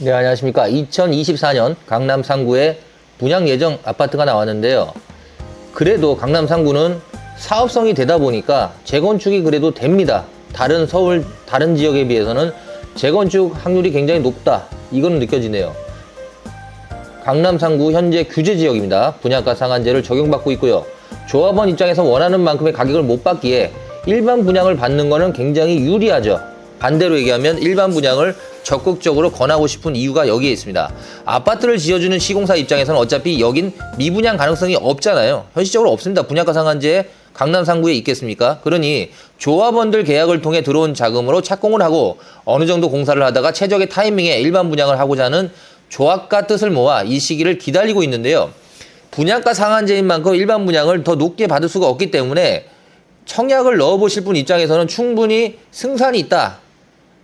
네, 안녕하십니까. 2024년 강남 상구에 분양 예정 아파트가 나왔는데요. 그래도 강남 상구는 사업성이 되다 보니까 재건축이 그래도 됩니다. 다른 서울, 다른 지역에 비해서는 재건축 확률이 굉장히 높다. 이거는 느껴지네요. 강남 상구 현재 규제 지역입니다. 분양가 상한제를 적용받고 있고요. 조합원 입장에서 원하는 만큼의 가격을 못 받기에 일반 분양을 받는 거는 굉장히 유리하죠. 반대로 얘기하면 일반 분양을 적극적으로 권하고 싶은 이유가 여기에 있습니다. 아파트를 지어주는 시공사 입장에서는 어차피 여긴 미분양 가능성이 없잖아요. 현실적으로 없습니다. 분양가 상한제 강남 상구에 있겠습니까? 그러니 조합원들 계약을 통해 들어온 자금으로 착공을 하고 어느 정도 공사를 하다가 최적의 타이밍에 일반 분양을 하고자 하는 조합가 뜻을 모아 이 시기를 기다리고 있는데요. 분양가 상한제인 만큼 일반 분양을 더 높게 받을 수가 없기 때문에 청약을 넣어보실 분 입장에서는 충분히 승산이 있다.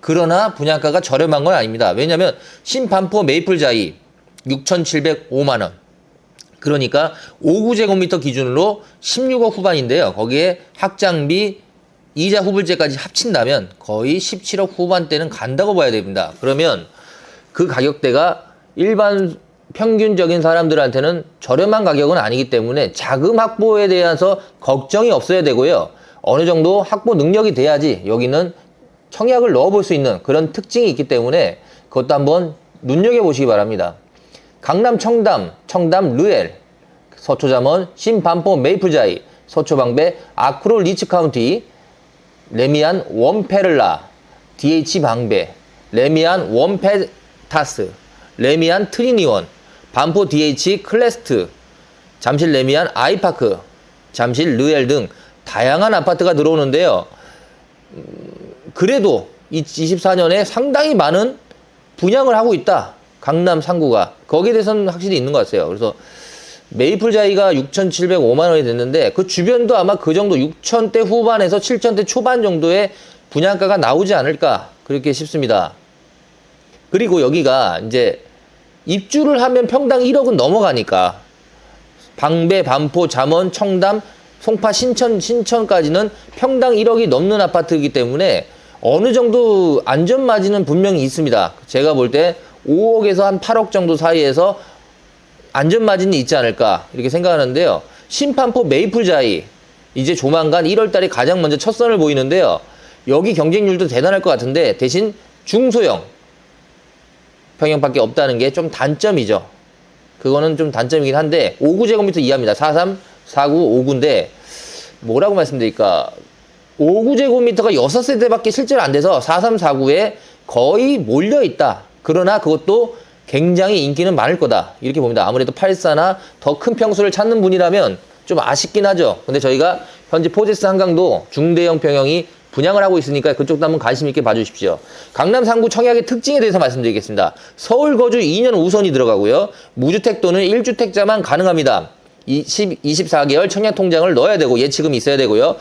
그러나 분양가가 저렴한 건 아닙니다. 왜냐하면 신반포 메이플자이 6,705만원. 그러니까 5구제곱미터 기준으로 16억 후반인데요. 거기에 학장비, 이자 후불제까지 합친다면 거의 17억 후반대는 간다고 봐야 됩니다. 그러면 그 가격대가 일반 평균적인 사람들한테는 저렴한 가격은 아니기 때문에 자금 확보에 대해서 걱정이 없어야 되고요. 어느 정도 확보 능력이 돼야지 여기는 청약을 넣어볼 수 있는 그런 특징이 있기 때문에 그것도 한번 눈여겨보시기 바랍니다. 강남 청담 르엘, 서초잠원, 신반포 메이플자이, 서초방배, 아크로 리츠카운티, 레미안 원페를라, DH 방배, 레미안 원페타스, 레미안 트리니원, 반포 DH 클래스트, 잠실 레미안 아이파크, 잠실 르엘 등 다양한 아파트가 들어오는데요. 그래도 24년에 상당히 많은 분양을 하고 있다. 강남 상구가. 거기에 대해서는 확실히 있는 것 같아요. 그래서 메이플자이가 6,705만 원이 됐는데 그 주변도 아마 그 정도 6,000대 후반에서 7,000대 초반 정도의 분양가가 나오지 않을까 그렇게 싶습니다. 그리고 여기가 이제 입주를 하면 평당 1억은 넘어가니까 방배, 반포, 잠원, 청담, 송파, 신천까지는 평당 1억이 넘는 아파트이기 때문에 어느 정도 안전마진은 분명히 있습니다. 제가 볼 때 5억에서 한 8억 정도 사이에서 안전마진이 있지 않을까 이렇게 생각하는데요. 신반포 메이플자이 이제 조만간 1월달에 가장 먼저 첫 선을 보이는데요. 여기 경쟁률도 대단할 것 같은데 대신 중소형 평형밖에 없다는 게 좀 단점이죠. 그거는 좀 단점이긴 한데 5구제곱미터 이하입니다. 43, 49, 5구인데 뭐라고 말씀드릴까? 5구제곱미터가 6세대밖에 실제로 안 돼서 43, 49에 거의 몰려있다. 그러나 그것도 굉장히 인기는 많을 거다. 이렇게 봅니다. 아무래도 84나 더 큰 평수를 찾는 분이라면 좀 아쉽긴 하죠. 근데 저희가 현재 포제스 한강도 중대형 평형이 분양을 하고 있으니까 그쪽도 한번 관심 있게 봐주십시오. 강남 상구 청약의 특징에 대해서 말씀드리겠습니다. 서울 거주 2년 우선이 들어가고요. 무주택 또는 1주택자만 가능합니다. 24개월 청약 통장을 넣어야 되고 예치금이 있어야 되고요.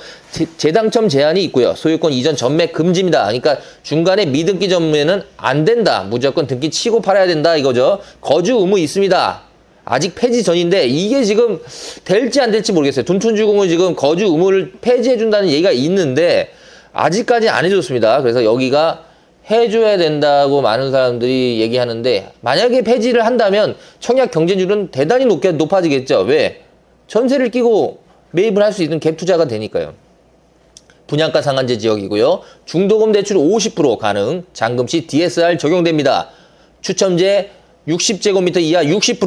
재당첨 제한이 있고요. 소유권 이전 전매 금지입니다. 그러니까 중간에 미등기 전매는 안 된다. 무조건 등기 치고 팔아야 된다 이거죠. 거주 의무 있습니다. 아직 폐지 전인데 이게 지금 될지 안 될지 모르겠어요. 둔촌주공은 지금 거주 의무를 폐지해 준다는 얘기가 있는데 아직까지 안 해줬습니다. 그래서 여기가 해줘야 된다고 많은 사람들이 얘기하는데 만약에 폐지를 한다면 청약 경쟁률은 대단히 높아지겠죠. 왜? 전세를 끼고 매입을 할 수 있는 갭 투자가 되니까요. 분양가 상한제 지역이고요. 중도금 대출 50% 가능, 잔금 시 DSR 적용됩니다. 추첨제 60제곱미터 이하 60%,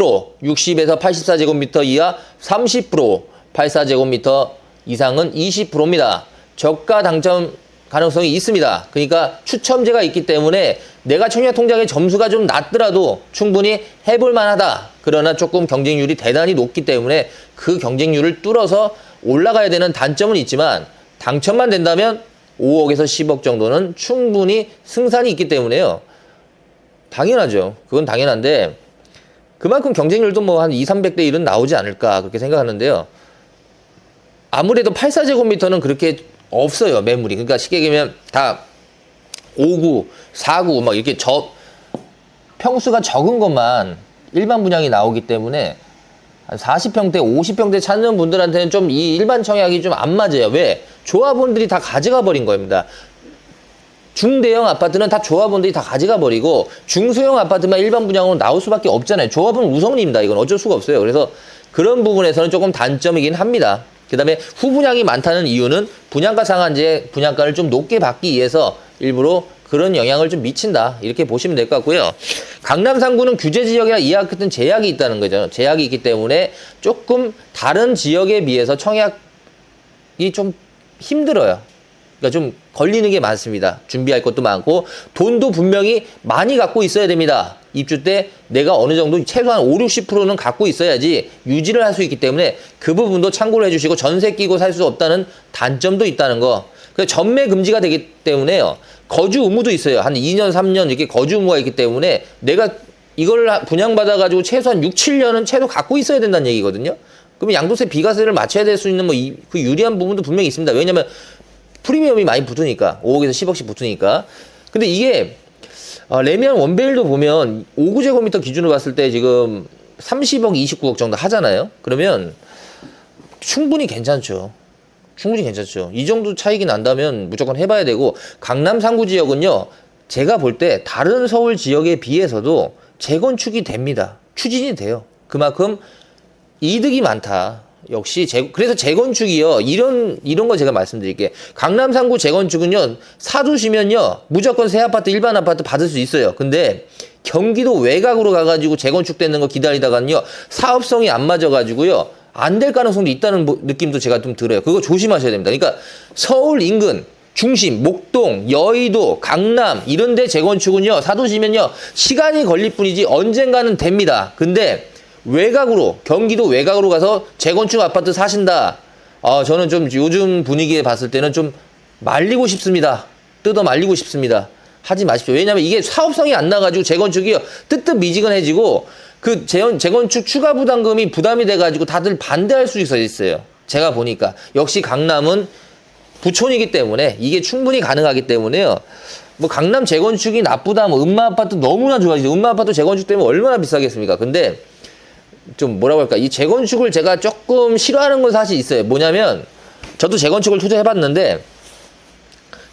60에서 84제곱미터 이하 30%, 84제곱미터 이상은 20%입니다. 저가 당첨 가능성이 있습니다. 그러니까 추첨제가 있기 때문에 내가 청약 통장의 점수가 좀 낮더라도 충분히 해볼 만하다. 그러나 조금 경쟁률이 대단히 높기 때문에 그 경쟁률을 뚫어서 올라가야 되는 단점은 있지만 당첨만 된다면 5억에서 10억 정도는 충분히 승산이 있기 때문에요. 당연하죠. 그건 당연한데 그만큼 경쟁률도 뭐 한 2, 300대 1은 나오지 않을까 그렇게 생각하는데요. 아무래도 84제곱미터는 그렇게 없어요, 매물이. 그러니까 쉽게 얘기하면 다 5구, 4구 막 이렇게 평수가 적은 것만 일반 분양이 나오기 때문에 한 40평대, 50평대 찾는 분들한테는 좀 이 일반 청약이 좀 안 맞아요. 왜? 조합원들이 다 가져가 버린 겁니다. 중대형 아파트는 다 조합원들이 다 가져가 버리고 중소형 아파트만 일반 분양으로 나올 수밖에 없잖아요. 조합은 우선입니다. 이건 어쩔 수가 없어요. 그래서 그런 부분에서는 조금 단점이긴 합니다. 그 다음에 후분양이 많다는 이유는 분양가 상한제 분양가를 좀 높게 받기 위해서 일부러 그런 영향을 좀 미친다. 이렇게 보시면 될 것 같고요. 강남 3구는 규제 지역이나 이와 같은 제약이 있다는 거죠. 제약이 있기 때문에 조금 다른 지역에 비해서 청약이 좀 힘들어요. 그러니까 좀 걸리는 게 많습니다. 준비할 것도 많고 돈도 분명히 많이 갖고 있어야 됩니다. 입주 때 내가 어느 정도 최소한 5, 60%는 갖고 있어야지 유지를 할 수 있기 때문에 그 부분도 참고를 해주시고 전세 끼고 살 수 없다는 단점도 있다는 거. 그래서 전매 금지가 되기 때문에요. 거주 의무도 있어요. 한 2년, 3년 이렇게 거주 의무가 있기 때문에 내가 이걸 분양받아가지고 최소한 6, 7년은 최소 갖고 있어야 된다는 얘기거든요. 그러면 양도세, 비과세를 맞춰야 될 수 있는 그 유리한 부분도 분명히 있습니다. 왜냐면 프리미엄이 많이 붙으니까 5억에서 10억씩 붙으니까. 근데 이게 레미안 원베일도 보면 5구제곱미터 기준으로 봤을 때 지금 30억, 29억 정도 하잖아요. 그러면 충분히 괜찮죠. 충분히 괜찮죠. 이 정도 차이가 난다면 무조건 해봐야 되고, 강남 3구 지역은요, 제가 볼 때 다른 서울 지역에 비해서도 재건축이 됩니다. 추진이 돼요. 그만큼 이득이 많다. 역시 그래서 재건축이요. 이런 거 제가 말씀드릴게요. 강남 3구 재건축은요. 사두시면요. 무조건 새 아파트, 일반 아파트 받을 수 있어요. 근데 경기도 외곽으로 가가지고 재건축되는 거 기다리다가는요. 사업성이 안 맞아가지고요. 안 될 가능성도 있다는 느낌도 제가 좀 들어요. 그거 조심하셔야 됩니다. 그러니까 서울 인근 중심, 목동, 여의도, 강남 이런 데 재건축은요. 사두시면요. 시간이 걸릴 뿐이지 언젠가는 됩니다. 근데 외곽으로, 경기도 외곽으로 가서 재건축 아파트 사신다. 저는 좀 요즘 분위기에 봤을 때는 좀 말리고 싶습니다. 뜯어 말리고 싶습니다. 하지 마십시오. 왜냐면 이게 사업성이 안 나가지고 재건축이 뜨뜻미지근해지고 그 재건축 추가 부담금이 부담이 돼가지고 다들 반대할 수 있어요. 제가 보니까. 역시 강남은 부촌이기 때문에 이게 충분히 가능하기 때문에요. 뭐 강남 재건축이 나쁘다, 뭐 음마 아파트 너무나 좋아지죠. 음마 아파트 재건축 때문에 얼마나 비싸겠습니까? 근데 좀 뭐라고 할까, 이 재건축을 제가 조금 싫어하는 건 사실 있어요. 뭐냐면 저도 재건축을 투자해봤는데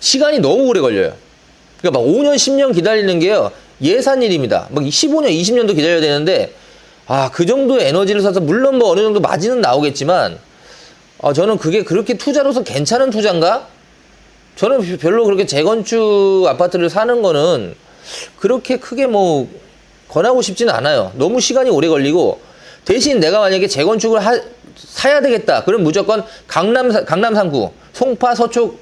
시간이 너무 오래 걸려요. 그러니까 막 5년 10년 기다리는 게요 예산일입니다. 막 15년 20년도 기다려야 되는데 그 정도의 에너지를 써서 물론 뭐 어느 정도 마진은 나오겠지만 저는 그게 그렇게 투자로서 괜찮은 투자인가? 저는 별로 그렇게 재건축 아파트를 사는 거는 그렇게 크게 뭐 권하고 싶지는 않아요. 너무 시간이 오래 걸리고, 대신 내가 만약에 재건축을 사야 되겠다. 그럼 무조건 강남 3구, 송파, 서초,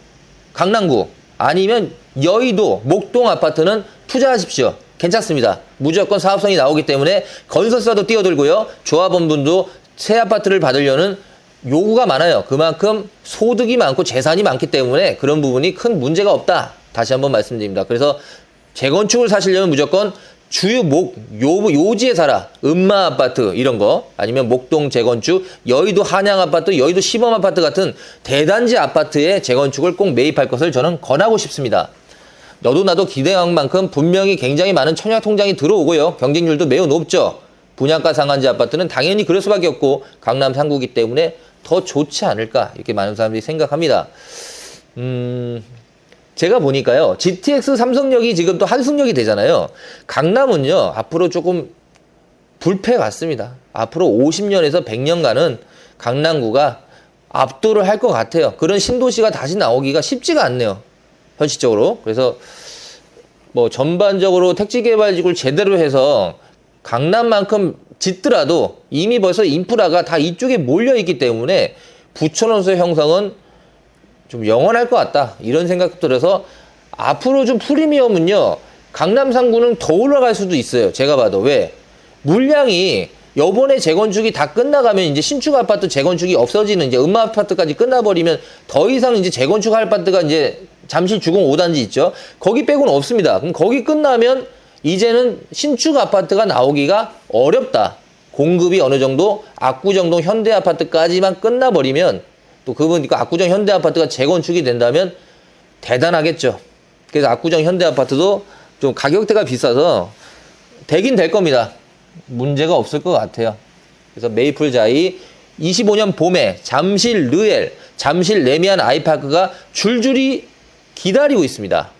강남구, 아니면 여의도, 목동 아파트는 투자하십시오. 괜찮습니다. 무조건 사업성이 나오기 때문에 건설사도 뛰어들고요. 조합원분도 새 아파트를 받으려는 요구가 많아요. 그만큼 소득이 많고 재산이 많기 때문에 그런 부분이 큰 문제가 없다. 다시 한번 말씀드립니다. 그래서 재건축을 사시려면 무조건 주요 요지에 살아. 음마 아파트 이런 거, 아니면 목동 재건축, 여의도 한양 아파트, 여의도 시범 아파트 같은 대단지 아파트의 재건축을 꼭 매입할 것을 저는 권하고 싶습니다. 너도 나도 기대한 만큼 분명히 굉장히 많은 청약 통장이 들어오고요. 경쟁률도 매우 높죠. 분양가 상한제 아파트는 당연히 그럴 수밖에 없고 강남 3구이기 때문에 더 좋지 않을까, 이렇게 많은 사람들이 생각합니다. 제가 보니까요, GTX 삼성역이 지금 또 한승역이 되잖아요. 강남은요, 앞으로 조금 불패 같습니다. 앞으로 50년에서 100년간은 강남구가 압도를 할 것 같아요. 그런 신도시가 다시 나오기가 쉽지가 않네요. 현실적으로. 그래서 뭐 전반적으로 택지개발지구를 제대로 해서 강남만큼 짓더라도 이미 벌써 인프라가 다 이쪽에 몰려있기 때문에 부천호수의 형성은 좀 영원할 것 같다, 이런 생각 들어서 앞으로 좀 프리미엄은요 강남 3구는 더 올라갈 수도 있어요. 제가 봐도. 왜? 물량이 요번에 재건축이 다 끝나가면 이제 신축 아파트 재건축이 없어지는, 이제 음마 아파트까지 끝나버리면 더 이상 이제 재건축 아파트가 이제 잠실 주공 5단지 있죠. 거기 빼고는 없습니다. 그럼 거기 끝나면 이제는 신축 아파트가 나오기가 어렵다. 공급이 어느 정도 압구정동 현대 아파트까지만 끝나버리면, 또 그러니까 압구정 현대 아파트가 재건축이 된다면 대단하겠죠. 그래서 압구정 현대 아파트도 좀 가격대가 비싸서 되긴 될 겁니다. 문제가 없을 것 같아요. 그래서 메이플자이 25년 봄에 잠실 르엘, 잠실 레미안 아이파크가 줄줄이 기다리고 있습니다.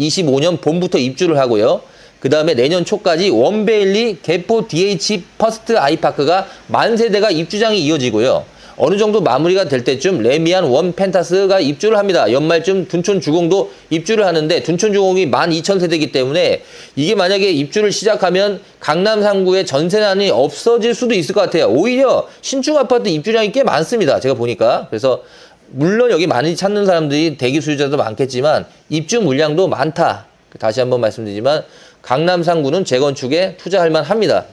2025년 봄부터 입주를 하고요. 그 다음에 내년 초까지 원베일리, 개포, DH, 퍼스트 아이파크가 만세대가 입주장이 이어지고요. 어느 정도 마무리가 될 때쯤 레미안 원 펜타스가 입주를 합니다. 연말쯤 둔촌 주공도 입주를 하는데 둔촌 주공이 12,000세대이기 때문에 이게 만약에 입주를 시작하면 강남 3구의 전세난이 없어질 수도 있을 것 같아요. 오히려 신축 아파트 입주량이 꽤 많습니다. 제가 보니까. 그래서 물론 여기 많이 찾는 사람들이 대기 수요자도 많겠지만 입주 물량도 많다. 다시 한번 말씀드리지만 강남 3구는 재건축에 투자할 만합니다.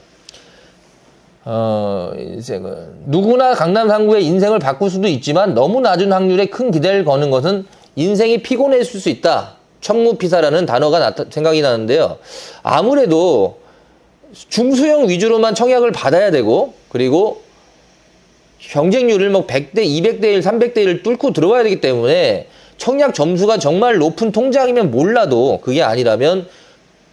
인생은 누구나 강남 3구의 인생을 바꿀 수도 있지만 너무 낮은 확률에 큰 기대를 거는 것은 인생이 피곤해질 수 있다. 천무피사라는 단어가 생각이 나는데요. 아무래도 중수형 위주로만 청약을 받아야 되고 그리고 경쟁률을 뭐 100대, 200대 1, 300대 1을 뚫고 들어와야 되기 때문에 청약 점수가 정말 높은 통장이면 몰라도 그게 아니라면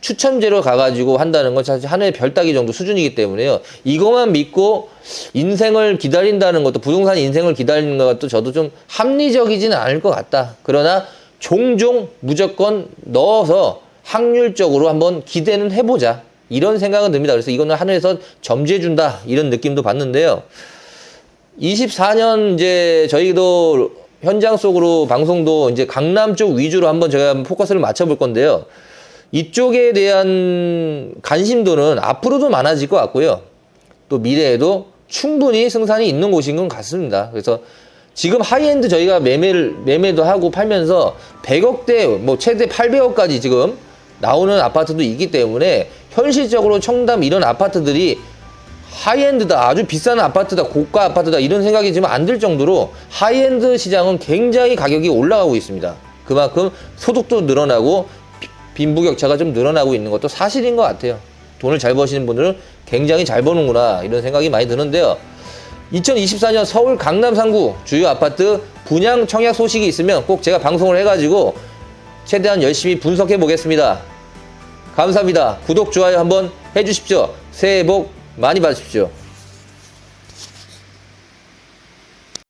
추첨제로 가가지고 한다는 건 사실 하늘의 별 따기 정도 수준이기 때문에요. 이것만 믿고 인생을 기다린다는 것도, 부동산 인생을 기다리는 것도 저도 좀 합리적이지는 않을 것 같다. 그러나 종종 무조건 넣어서 확률적으로 한번 기대는 해보자. 이런 생각은 듭니다. 그래서 이거는 하늘에서 점지해준다. 이런 느낌도 받는데요. 24년 이제 저희도 현장 속으로 방송도 이제 강남 쪽 위주로 한번 제가 포커스를 맞춰볼 건데요. 이쪽에 대한 관심도는 앞으로도 많아질 것 같고요. 또 미래에도 충분히 승산이 있는 곳인 것 같습니다. 그래서 지금 하이엔드 저희가 매매도 하고 팔면서 100억대, 뭐 최대 800억까지 지금 나오는 아파트도 있기 때문에 현실적으로 청담 이런 아파트들이 하이엔드다, 아주 비싼 아파트다, 고가 아파트다 이런 생각이 지금 안 들 정도로 하이엔드 시장은 굉장히 가격이 올라가고 있습니다. 그만큼 소득도 늘어나고 빈부격차가 좀 늘어나고 있는 것도 사실인 것 같아요. 돈을 잘 버시는 분들은 굉장히 잘 버는구나 이런 생각이 많이 드는데요. 2024년 서울 강남 3구 주요 아파트 분양 청약 소식이 있으면 꼭 제가 방송을 해가지고 최대한 열심히 분석해 보겠습니다. 감사합니다. 구독, 좋아요 한번 해주십시오. 새해 복 많이 받으십시오.